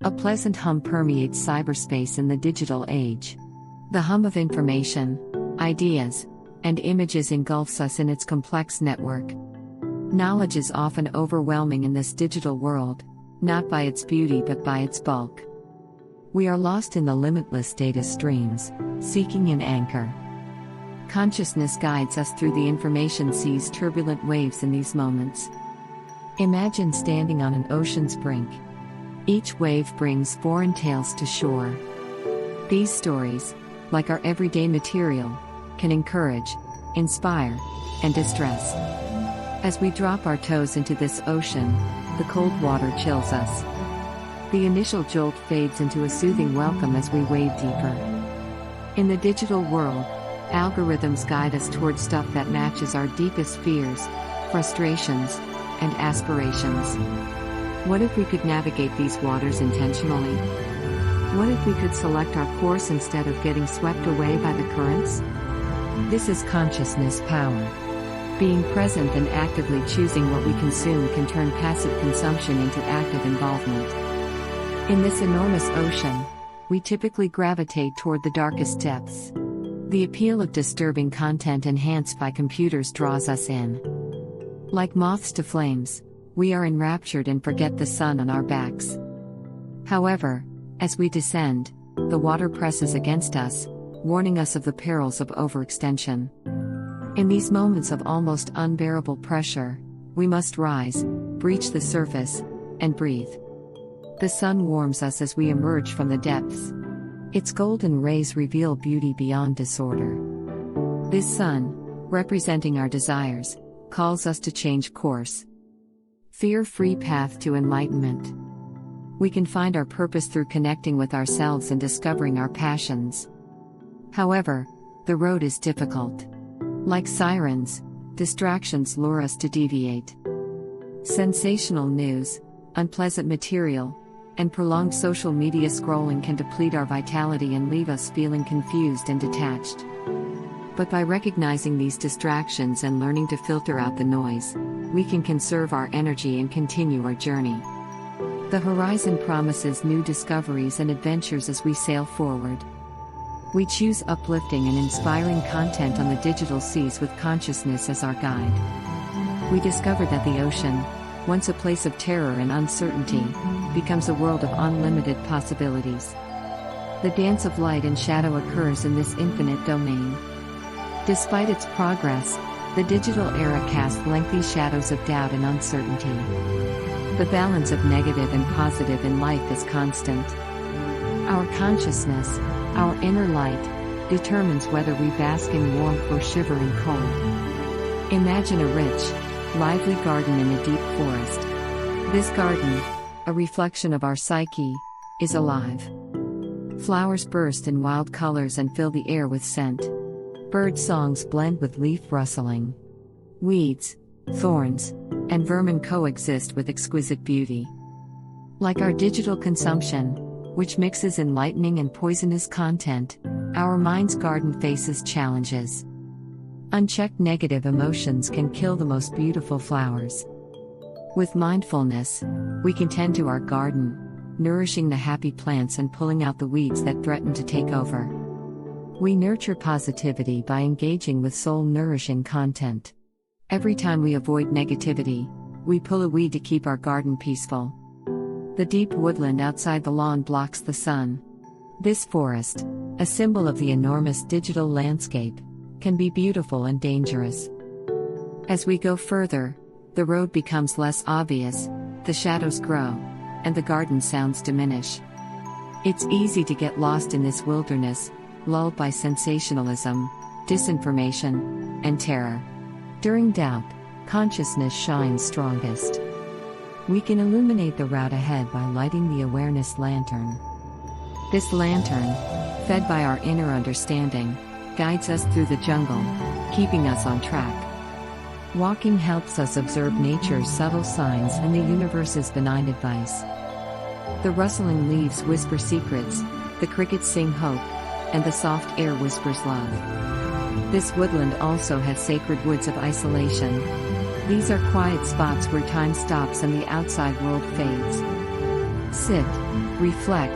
A pleasant hum permeates cyberspace in the digital age. The hum of information, ideas, and images engulfs us in its complex network. Knowledge is often overwhelming in this digital world, not by its beauty but by its bulk. We are lost in the limitless data streams, seeking an anchor. Consciousness guides us through the information sea's turbulent waves in these moments. Imagine standing on an ocean's brink. Each wave brings foreign tales to shore. These stories, like our everyday material, can encourage, inspire, and distress. As we drop our toes into this ocean, the cold water chills us. The initial jolt fades into a soothing welcome as we wade deeper. In the digital world, algorithms guide us toward stuff that matches our deepest fears, frustrations, and aspirations. What if we could navigate these waters intentionally? What if we could select our course instead of getting swept away by the currents? This is consciousness power. Being present and actively choosing what we consume can turn passive consumption into active involvement. In this enormous ocean, we typically gravitate toward the darkest depths. The appeal of disturbing content enhanced by computers draws us in. Like moths to flames, we are enraptured and forget the sun on our backs. However, as we descend, the water presses against us, warning us of the perils of overextension. In these moments of almost unbearable pressure, we must rise, breach the surface, and breathe. The sun warms us as we emerge from the depths. Its golden rays reveal beauty beyond disorder. This sun, representing our desires, calls us to change course. Fear-free path to enlightenment. We can find our purpose through connecting with ourselves and discovering our passions. However, the road is difficult. Like sirens, distractions lure us to deviate. Sensational news, unpleasant material, and prolonged social media scrolling can deplete our vitality and leave us feeling confused and detached. But by recognizing these distractions and learning to filter out the noise, we can conserve our energy and continue our journey. The horizon promises new discoveries and adventures as we sail forward. We choose uplifting and inspiring content on the digital seas with consciousness as our guide. We discover that the ocean, once a place of terror and uncertainty, becomes a world of unlimited possibilities. The dance of light and shadow occurs in this infinite domain. Despite its progress, the digital era casts lengthy shadows of doubt and uncertainty. The balance of negative and positive in life is constant. Our consciousness, our inner light, determines whether we bask in warmth or shiver in cold. Imagine a rich, lively garden in a deep forest. This garden, a reflection of our psyche, is alive. Flowers burst in wild colors and fill the air with scent. Bird songs blend with leaf rustling. Weeds, thorns, and vermin coexist with exquisite beauty. Like our digital consumption, which mixes enlightening and poisonous content, our mind's garden faces challenges. Unchecked negative emotions can kill the most beautiful flowers. With mindfulness, we can tend to our garden, nourishing the happy plants and pulling out the weeds that threaten to take over. We nurture positivity by engaging with soul-nourishing content. Every time we avoid negativity, we pull a weed to keep our garden peaceful. The deep woodland outside the lawn blocks the sun. This forest, a symbol of the enormous digital landscape, can be beautiful and dangerous. As we go further, the road becomes less obvious, the shadows grow, and the garden sounds diminish. It's easy to get lost in this wilderness, lulled by sensationalism, disinformation, and terror. During doubt, consciousness shines strongest. We can illuminate the route ahead by lighting the awareness lantern. This lantern, fed by our inner understanding, guides us through the jungle, keeping us on track. Walking helps us observe nature's subtle signs and the universe's benign advice. The rustling leaves whisper secrets, the crickets sing hope, and the soft air whispers love. This woodland also has sacred woods of isolation. These are quiet spots where time stops and the outside world fades. Sit, reflect,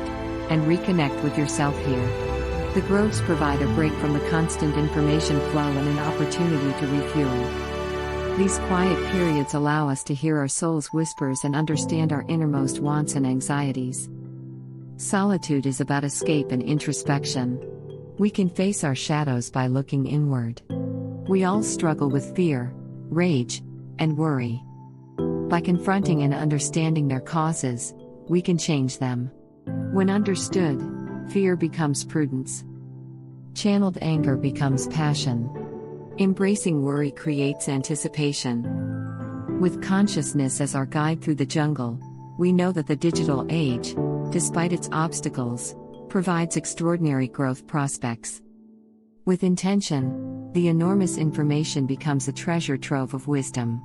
and reconnect with yourself here. The groves provide a break from the constant information flow and an opportunity to refuel. These quiet periods allow us to hear our soul's whispers and understand our innermost wants and anxieties. Solitude is about escape and introspection. We can face our shadows by looking inward. We all struggle with fear, rage, and worry. By confronting and understanding their causes, we can change them. When understood, fear becomes prudence. Channeled anger becomes passion. Embracing worry creates anticipation. With consciousness as our guide through the jungle, we know that the digital age, despite its obstacles, provides extraordinary growth prospects. With intention, the enormous information becomes a treasure trove of wisdom.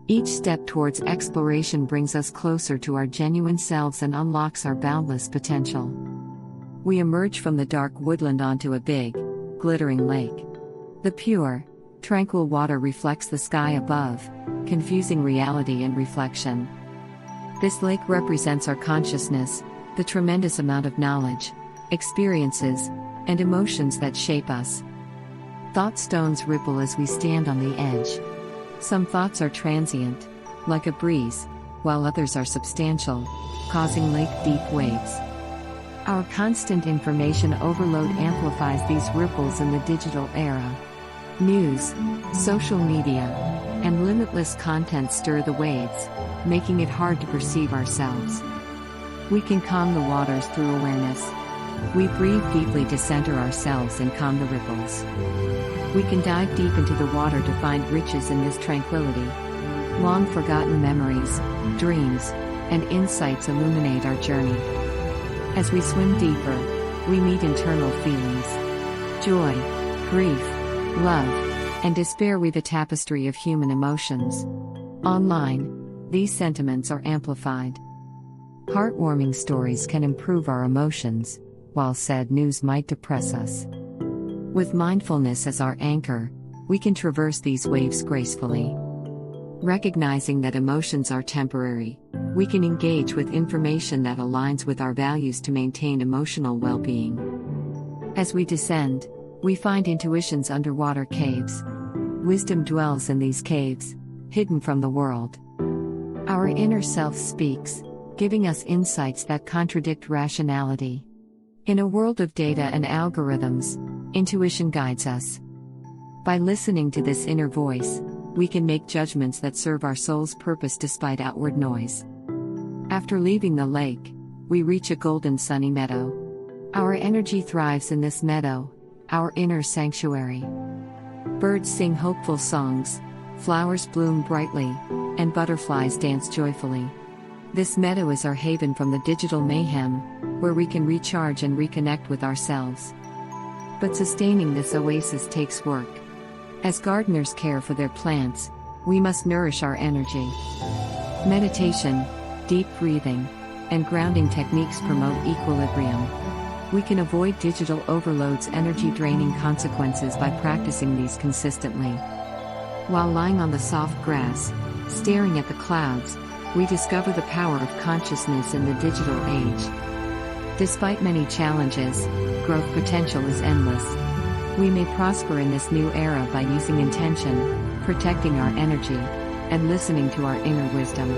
Each step towards exploration brings us closer to our genuine selves and unlocks our boundless potential. We emerge from the dark woodland onto a big, glittering lake. The pure, tranquil water reflects the sky above, confusing reality and reflection. This lake represents our consciousness, the tremendous amount of knowledge, experiences, and emotions that shape us. Thought stones ripple as we stand on the edge. Some thoughts are transient, like a breeze, while others are substantial, causing lake-deep waves. Our constant information overload amplifies these ripples in the digital era. News, social media, and limitless content stir the waves, making it hard to perceive ourselves. We can calm the waters through awareness. We breathe deeply to center ourselves and calm the ripples. We can dive deep into the water to find riches in this tranquility. Long forgotten memories, dreams, and insights illuminate our journey. As we swim deeper, we meet internal feelings. Joy, grief, love, and despair weave a tapestry of human emotions. Online, these sentiments are amplified. Heartwarming stories can improve our emotions, while sad news might depress us. With mindfulness as our anchor, we can traverse these waves gracefully. Recognizing that emotions are temporary, we can engage with information that aligns with our values to maintain emotional well-being. As we descend, we find intuition's underwater caves. Wisdom dwells in these caves, hidden from the world. Our inner self speaks, giving us insights that contradict rationality. In a world of data and algorithms, intuition guides us. By listening to this inner voice, we can make judgments that serve our soul's purpose despite outward noise. After leaving the lake, we reach a golden sunny meadow. Our energy thrives in this meadow, our inner sanctuary. Birds sing hopeful songs, flowers bloom brightly, and butterflies dance joyfully. This meadow is our haven from the digital mayhem, where we can recharge and reconnect with ourselves. But sustaining this oasis takes work. As gardeners care for their plants, we must nourish our energy. Meditation, deep breathing, and grounding techniques promote equilibrium. We can avoid digital overload's energy-draining consequences by practicing these consistently. While lying on the soft grass, staring at the clouds, we discover the power of consciousness in the digital age. Despite many challenges, growth potential is endless. We may prosper in this new era by using intention, protecting our energy, and listening to our inner wisdom.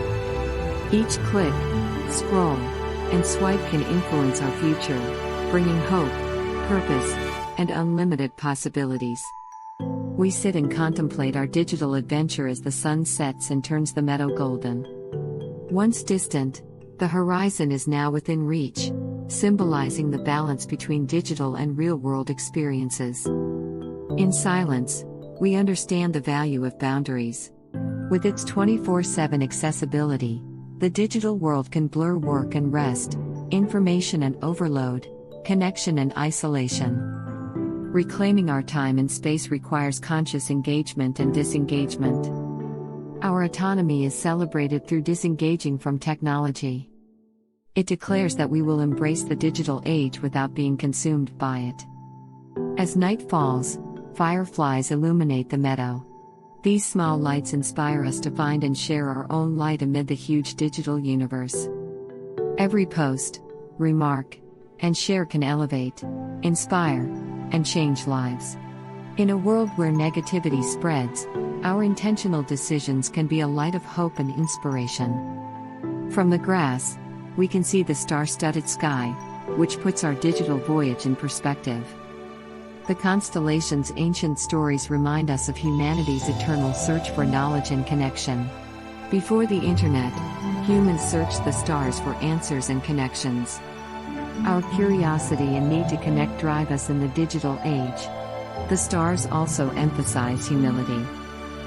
Each click, scroll, and swipe can influence our future, bringing hope, purpose, and unlimited possibilities. We sit and contemplate our digital adventure as the sun sets and turns the meadow golden. Once distant, the horizon is now within reach, symbolizing the balance between digital and real-world experiences. In silence, we understand the value of boundaries. With its 24/7 accessibility, the digital world can blur work and rest, information and overload, connection and isolation. Reclaiming our time and space requires conscious engagement and disengagement. Our autonomy is celebrated through disengaging from technology. It declares that we will embrace the digital age without being consumed by it. As night falls, fireflies illuminate the meadow. These small lights inspire us to find and share our own light amid the huge digital universe. Every post, remark, and share can elevate, inspire, and change lives. In a world where negativity spreads, our intentional decisions can be a light of hope and inspiration. From the grass, we can see the star-studded sky, which puts our digital voyage in perspective. The constellations' ancient stories remind us of humanity's eternal search for knowledge and connection. Before the internet, humans searched the stars for answers and connections. Our curiosity and need to connect drive us in the digital age. The stars also emphasize humility.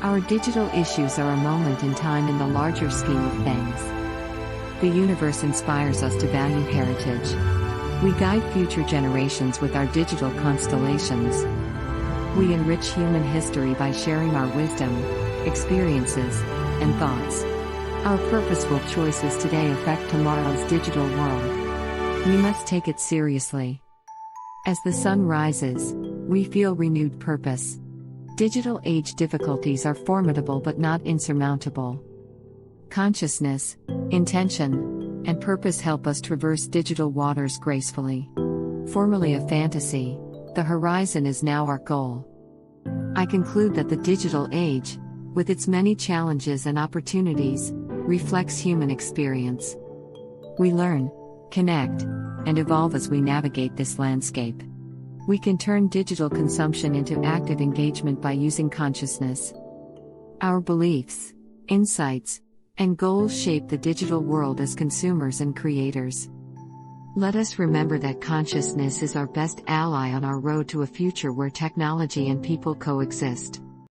Our digital issues are a moment in time in the larger scheme of things. The universe inspires us to value heritage. We guide future generations with our digital constellations. We enrich human history by sharing our wisdom, experiences, and thoughts. Our purposeful choices today affect tomorrow's digital world. We must take it seriously. As the sun rises, we feel renewed purpose. Digital age difficulties are formidable but not insurmountable. Consciousness, intention, and purpose help us traverse digital waters gracefully. Formerly a fantasy, the horizon is now our goal. I conclude that the digital age, with its many challenges and opportunities, reflects human experience. We learn, connect, and evolve as we navigate this landscape. We can turn digital consumption into active engagement by using consciousness. Our beliefs, insights, and goals shape the digital world as consumers and creators. Let us remember that consciousness is our best ally on our road to a future where technology and people coexist.